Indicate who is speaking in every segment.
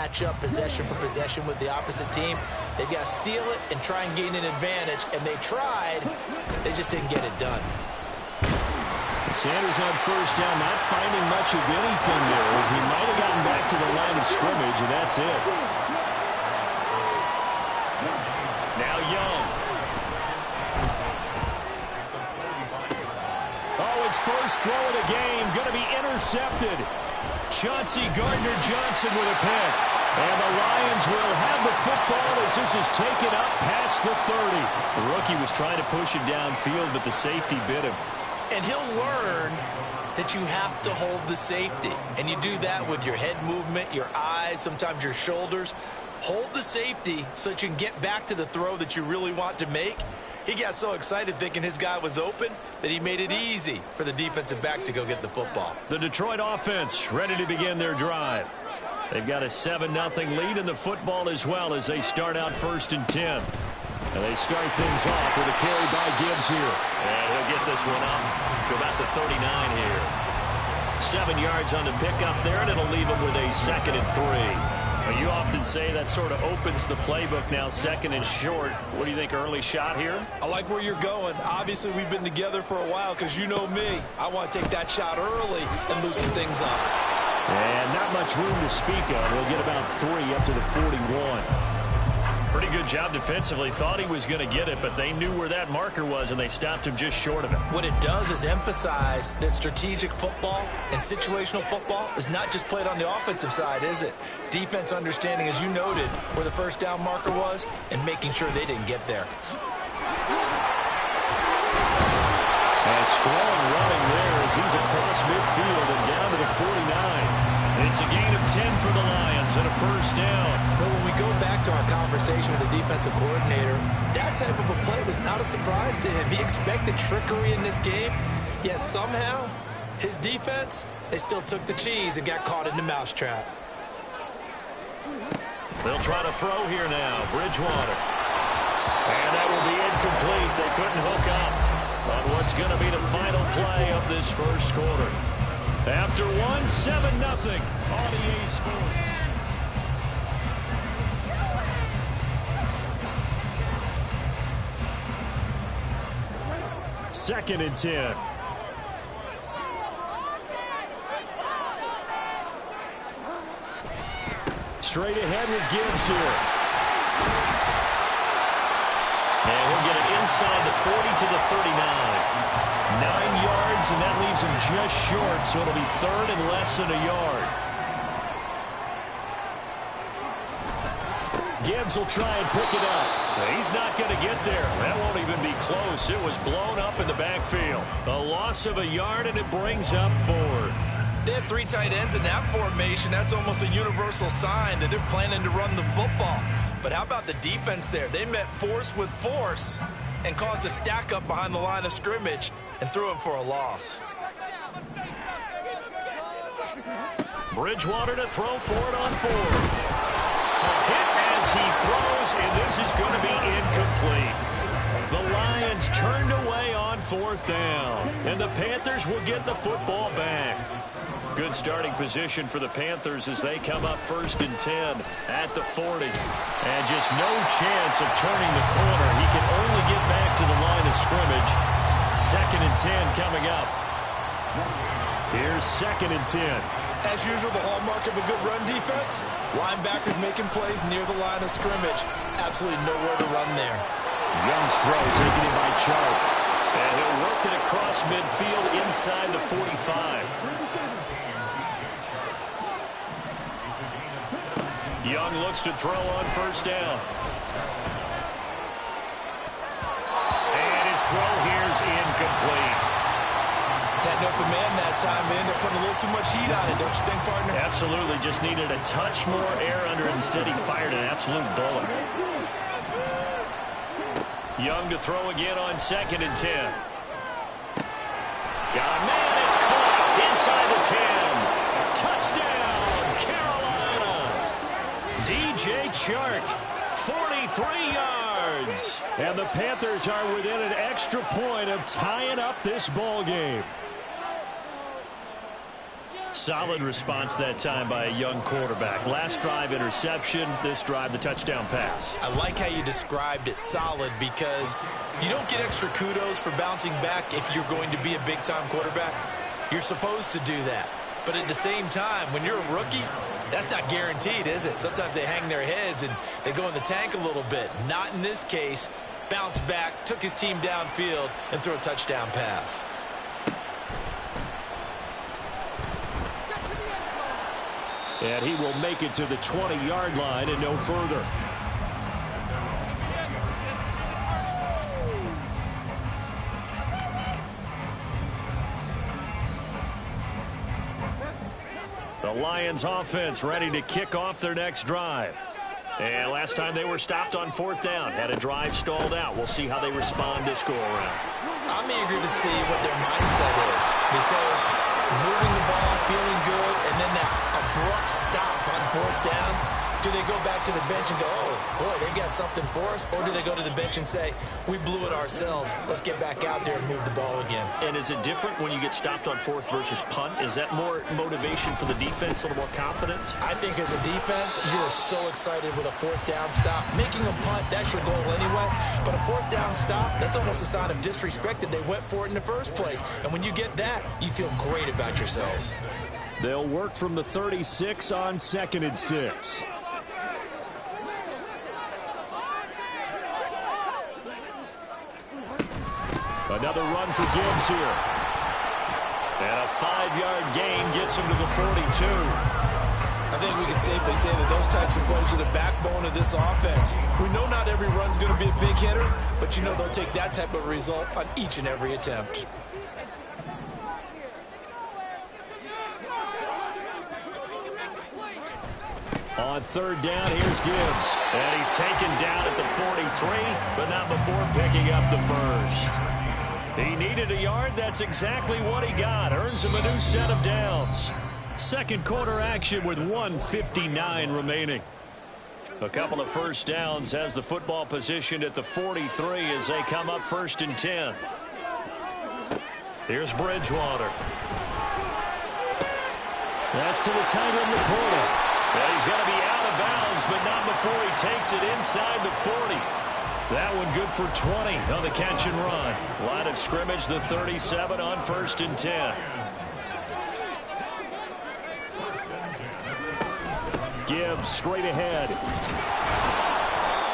Speaker 1: match up possession for possession with the opposite team. They've got to steal it and try and gain an advantage, and they tried. They just didn't get it done.
Speaker 2: Sanders on first down, not finding much of anything there, as he might have gotten back to the line of scrimmage, and that's it. Now Young. Oh, his first throw of the game, going to be intercepted. Chauncey Gardner-Johnson with a pick. And the Lions will have the football as this is taken up past the 30. The rookie was trying to push it downfield, but the safety bit him.
Speaker 1: And he'll learn that you have to hold the safety. And you do that with your head movement, your eyes, sometimes your shoulders. Hold the safety so that you can get back to the throw that you really want to make. He got so excited thinking his guy was open that he made it easy for the defensive back to go get the football.
Speaker 2: The Detroit offense ready to begin their drive. They've got a 7-0 lead in the football as well as they start out 1st and 10. And they start things off with a carry by Gibbs here. And he'll get this one up to about the 39 here. 7 yards on the pickup there, and it'll leave him with a 2nd and 3. Well, you often say that sort of opens the playbook now, 2nd and short. What do you think, early shot here?
Speaker 1: I like where you're going. Obviously, we've been together for a while because you know me. I want to take that shot early and loosen things up.
Speaker 2: And not much room to speak of. He'll get about 3 up to the 41. Pretty good job defensively. Thought he was going to get it, but they knew where that marker was, and they stopped him just short of it.
Speaker 1: What it does is emphasize that strategic football and situational football is not just played on the offensive side, is it? Defense understanding, as you noted, where the first down marker was and making sure they didn't get there.
Speaker 2: And strong running there as he's across midfield and down to the 49. It's a gain of 10 for the Lions and a first down.
Speaker 1: But when we go back to our conversation with the defensive coordinator, that type of a play was not a surprise to him. He expected trickery in this game, yet somehow his defense, they still took the cheese and got caught in the mousetrap.
Speaker 2: They'll try to throw here now. Bridgewater. And that will be incomplete. They couldn't hook up on what's going to be the final play of this first quarter. After 7-0 on EA Sports. Second and 10. Straight ahead with Gibbs here. And he'll get it inside the 40 to the 39. 9 yards, and that leaves him just short, so it'll be 3rd and less than a yard. Gibbs will try and pick it up. He's not going to get there. That won't even be close. It was blown up in the backfield. A loss of a yard, and it brings up 4th.
Speaker 1: They have 3 tight ends in that formation. That's almost a universal sign that they're planning to run the football. But how about the defense there? They met force with force and caused a stack up behind the line of scrimmage and threw him for a loss.
Speaker 2: Bridgewater to throw for it on 4. A hit as he throws, and this is going to be incomplete. The Lions turned away on 4th down, and the Panthers will get the football back. Good starting position for the Panthers as they come up 1st and 10 at the 40. And just no chance of turning the corner. He can only get back to the line of scrimmage. 2nd and 10 coming up. Here's 2nd and 10.
Speaker 1: As usual, the hallmark of a good run defense, linebackers making plays near the line of scrimmage. Absolutely nowhere to run there.
Speaker 2: Young's throw taken in by Chark. And he'll work it across midfield inside the 45. Young looks to throw on 1st down. And his throw here's incomplete.
Speaker 1: Had an open man that time. They ended up putting a little too much heat on it, don't you think, partner?
Speaker 2: Absolutely. Just needed a touch more air under it. Instead, he fired an absolute bullet. Young to throw again on 2nd and 10. Got a man. It's caught inside the 10. Touchdown, Carolina. DJ Chark, 43 yards. And the Panthers are within an extra point of tying up this ball game. Solid response that time by a young quarterback. Last drive, interception. This drive, the touchdown pass.
Speaker 1: I like how you described it, solid, because you don't get extra kudos for bouncing back if you're going to be a big-time quarterback. You're supposed to do that. But at the same time, when you're a rookie, that's not guaranteed, is it? Sometimes they hang their heads and they go in the tank a little bit. Not in this case. Bounced back, took his team downfield, and threw a touchdown pass.
Speaker 2: And he will make it to the 20-yard line and no further. The Lions offense ready to kick off their next drive. And last time they were stopped on 4th down, had a drive stalled out. We'll see how they respond this go-around.
Speaker 1: I'm eager to see what their mindset is, because moving the ball, feeling good, and then that abrupt stop on 4th down, do they go back to the bench and go, oh, boy, they've got something for us? Or do they go to the bench and say, we blew it ourselves, let's get back out there and move the ball again?
Speaker 2: And is it different when you get stopped on 4th versus punt? Is that more motivation for the defense, a little more confidence?
Speaker 1: I think as a defense, you are so excited with a 4th down stop. Making a punt, that's your goal anyway. But a 4th down stop, that's almost a sign of disrespect that they went for it in the first place. And when you get that, you feel great about yourselves.
Speaker 2: They'll work from the 36 on 2nd and 6. Another run for Gibbs here. And a 5-yard gain gets him to the 42.
Speaker 1: I think we can safely say that those types of plays are the backbone of this offense. We know not every run's going to be a big hitter, but you know they'll take that type of result on each and every attempt.
Speaker 2: On 3rd down, here's Gibbs. And he's taken down at the 43, but not before picking up the first. He needed a yard. That's exactly what he got. Earns him a new set of downs. Second quarter action with 1:59 remaining. A couple of first downs, has the football positioned at the 43 as they come up 1st and 10. Here's Bridgewater. That's to the tight end, Laporta. And he's going to be out of bounds, but not before he takes it inside the 40. That one good for 20 on the catch and run. Line of scrimmage, the 37 on 1st and 10. Gibbs straight ahead.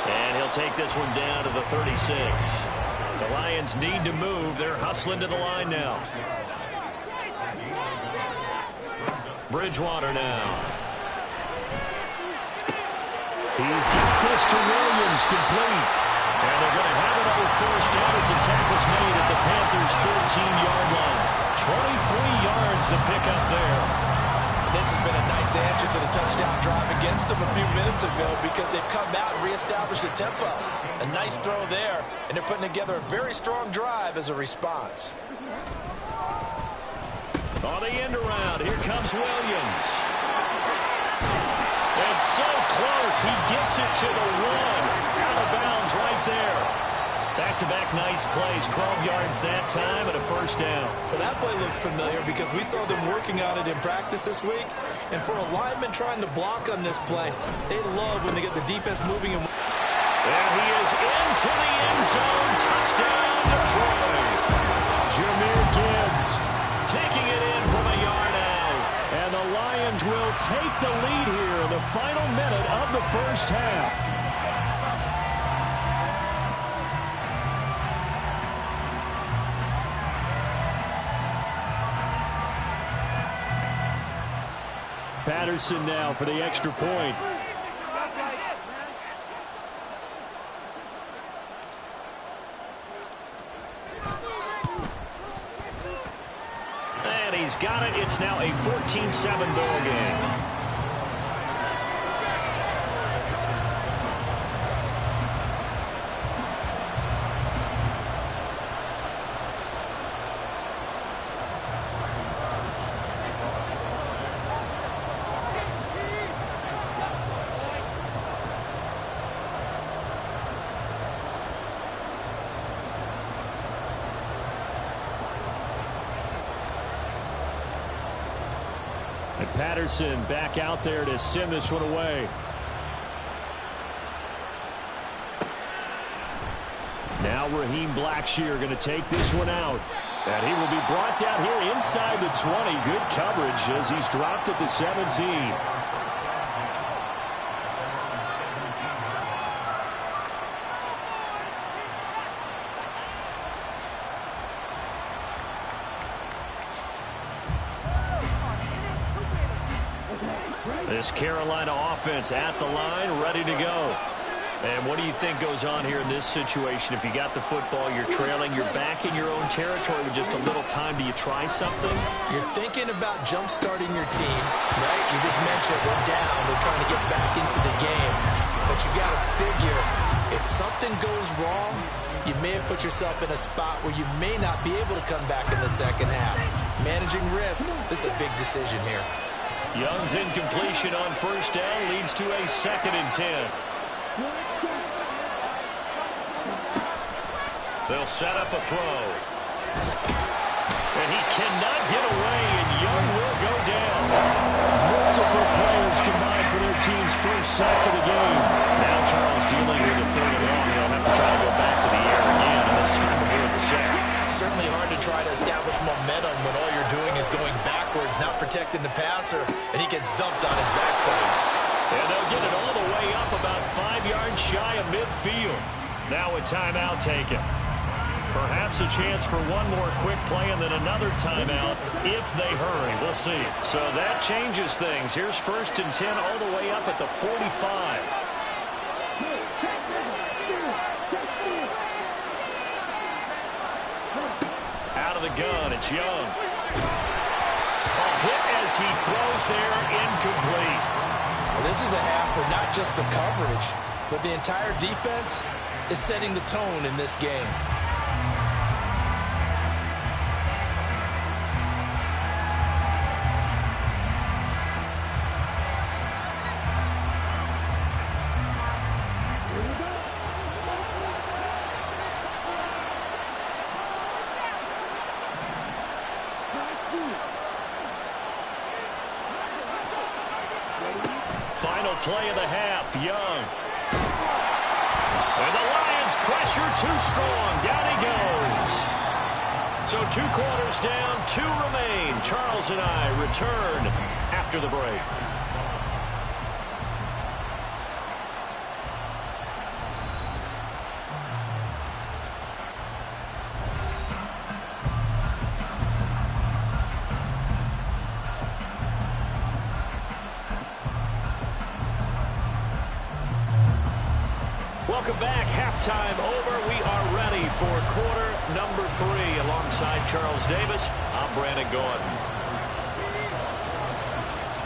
Speaker 2: And he'll take this one down to the 36. The Lions need to move. They're hustling to the line now. Bridgewater now. He's got this to Williams, complete. And they're going to have it over 1st down as the tackle's made at the Panthers' 13-yard line. 23 yards the pickup there.
Speaker 1: This has been a nice answer to the touchdown drive against them a few minutes ago, because they've come out and reestablished the tempo. A nice throw there, and they're putting together a very strong drive as a response.
Speaker 2: On the end around, here comes Williams. It's so close, he gets it to the 1. Out of bounds right there. Back-to-back nice plays, 12 yards that time and a 1st down.
Speaker 1: Well, that play looks familiar because we saw them working on it in practice this week. And for a lineman trying to block on this play, they love when they get the defense moving. And
Speaker 2: he is into the end zone. Touchdown, Detroit. Jahmyr Gibbs taking it in from a yard out. And the Lions will take the lead here in the final minute of the first half. Patterson now for the extra point. And he's got it. It's now a 14-7 ball game. Patterson back out there to send this one away. Now Raheem Blackshear going to take this one out. And he will be brought down here inside the 20. Good coverage as he's dropped at the 17. This Carolina offense at the line, ready to go. And what do you think goes on here in this situation? If you got the football, you're trailing, you're back in your own territory with just a little time. Do you try something?
Speaker 1: You're thinking about jump-starting your team, right? You just mentioned they're down. They're trying to get back into the game. But you got to figure, if something goes wrong, you may have put yourself in a spot where you may not be able to come back in the second half. Managing risk, this is a big decision here.
Speaker 2: Young's incompletion on first down leads to a 2nd and 10. They'll set up a throw. And he cannot get away, and Young will go down. Multiple players combined for their team's first sack of the game. Now Charles dealing with a 3rd and long. They'll have to try to go back to the air again, and this time avoid the sack.
Speaker 1: Certainly hard to try to establish momentum when all you're doing is going backwards, not protecting the passer, and he gets dumped on his backside.
Speaker 2: And they'll get it all the way up about 5 yards shy of midfield. Now a timeout taken. Perhaps a chance for one more quick play and then another timeout if they hurry. We'll see. So that changes things. Here's 1st and 10 all the way up at the 45. Out of the gun, it's Young. A hit as he throws there, incomplete.
Speaker 1: Well, this is a half for not just the coverage, but the entire defense is setting the tone in this game.
Speaker 2: Final play of the half, Young. And the Lions pressure too strong. Down he goes. So 2 quarters down, 2 remain. Charles and I return after the break. Welcome back. Halftime over. We are ready for quarter number 3. Alongside Charles Davis, I'm Brandon Gordon.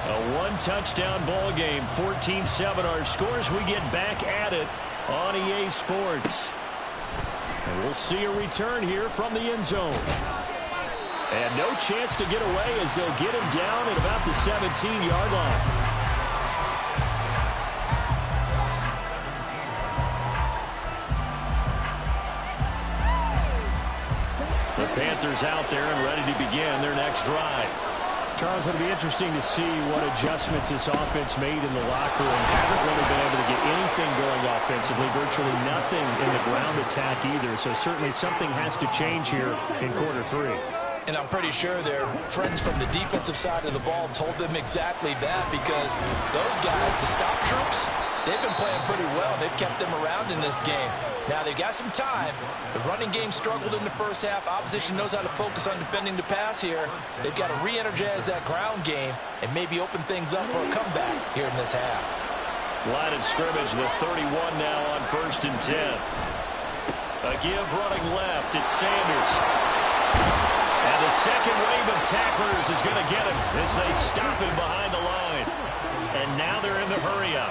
Speaker 2: A 1-touchdown ball game. 14-7 our scores. We get back at it on EA Sports. And we'll see a return here from the end zone. And no chance to get away as they'll get him down at about the 17-yard line. The Panthers out there and ready to begin their next drive. Charles, it'll be interesting to see what adjustments this offense made in the locker room. Haven't really been able to get anything going offensively, virtually nothing in the ground attack either. So certainly something has to change here in quarter 3.
Speaker 1: And I'm pretty sure their friends from the defensive side of the ball told them exactly that, because those guys, the stop troops, they've been playing pretty well. They've kept them around in this game. Now they've got some time. The running game struggled in the first half. Opposition knows how to focus on defending the pass here. They've got to re-energize that ground game and maybe open things up for a comeback here in this half.
Speaker 2: Line of scrimmage, the 31 now on 1st and 10. A give running left. It's Sanders. And the second wave of tacklers is going to get him as they stop him behind the line. And now they're in the hurry-up.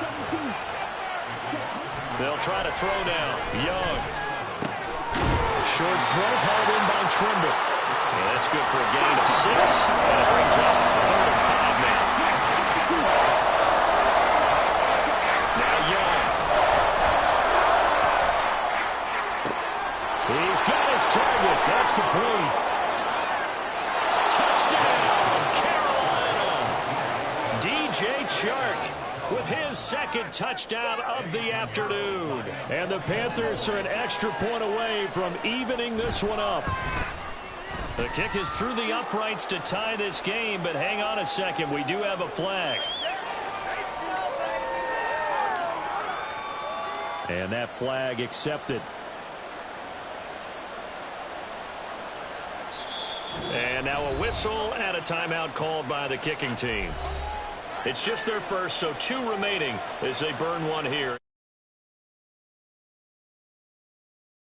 Speaker 2: They'll try to throw now. Young. Short throw hauled in by Trimble. And that's good for a gain of 6. And it brings up 3rd and 5 now. Now Young. He's got his target. That's complete. Touchdown, Carolina. second touchdown of the afternoon. And the Panthers are an extra point away from evening this one up. The kick is through the uprights to tie this game, but hang on a second. We do have a flag. And that flag accepted. And now a whistle and a timeout called by the kicking team. It's just their first, so 2 remaining as they burn one here.